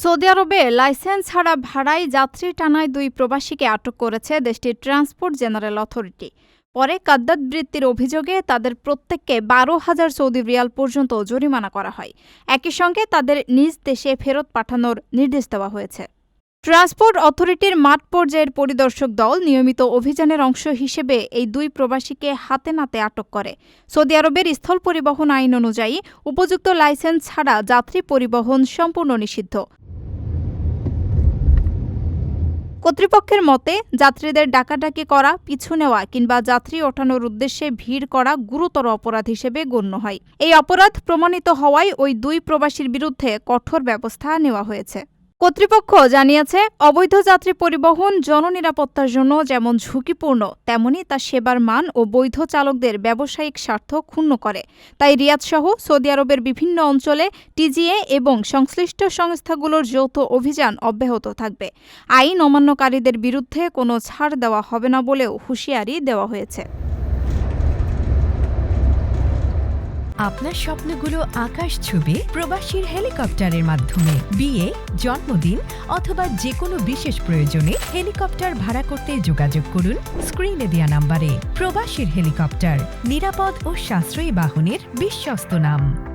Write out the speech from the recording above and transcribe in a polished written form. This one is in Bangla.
সৌদি আরবে লাইসেন্স ছাড়া ভাড়ায় যাত্রী টানায় ২ প্রবাসীকে আটক করেছে দেশটির ট্রান্সপোর্ট জেনারেল অথরিটি। পরে কাদ্দাত বৃত্তির অভিযোগে তাদের প্রত্যেককে ১২,০০০ সৌদি রিয়াল পর্যন্ত জরিমানা করা হয়। একই সঙ্গে তাদের নিজ দেশে ফেরত পাঠানোর নির্দেশ দেওয়া হয়েছে। ট্রান্সপোর্ট অথরিটির মাঠ পর্যায়ের পরিদর্শক দল নিয়মিত অভিযানের অংশ হিসেবে এই ২ প্রবাসীকে হাতে নাতে আটক করে। সৌদি আরবের স্থল পরিবহন আইন অনুযায়ী উপযুক্ত লাইসেন্স ছাড়া যাত্রী পরিবহন সম্পূর্ণ নিষিদ্ধ। কর্তৃপক্ষের মতে, যাত্রীদের ডাকাডাকি করা, পিছু নেওয়া কিংবা যাত্রী ওঠানোর উদ্দেশ্যে ভিড় করা গুরুতর অপরাধ হিসেবে গণ্য হয়। এই অপরাধ প্রমাণিত হওয়ায় ওই ২ প্রবাসীর বিরুদ্ধে কঠোর ব্যবস্থা নেওয়া হয়েছে। কর্তৃপক্ষ জানিয়েছে, অবৈধ যাত্রী পরিবহন জননিরাপত্তার জন্য যেমন ঝুঁকিপূর্ণ, তেমনি তা সেবার মান ও বৈধ চালকদের ব্যবসায়িক স্বার্থ ক্ষুণ্ণ করে। তাই রিয়াদসহ সৌদি আরবের বিভিন্ন অঞ্চলে টিজিএ এবং সংশ্লিষ্ট সংস্থাগুলোর যৌথ অভিযান অব্যাহত থাকবে। আইন অমান্যকারীদের বিরুদ্ধে কোনো ছাড় দেওয়া হবে না বলেও হুঁশিয়ারি দেওয়া হয়েছে। আপনার স্বপ্নগুলো আকাশ ছুবে প্রবাসীর হেলিকপ্টারের মাধ্যমে। বিয়ে, জন্মদিন অথবা যে কোনো বিশেষ প্রয়োজনে হেলিকপ্টার ভাড়া করতে যোগাযোগ করুন স্ক্রিনে দেয়া নাম্বারে। প্রবাসীর হেলিকপ্টার, নিরাপদ ও সাশ্রয়ী বাহনের বিশ্বস্ত নাম।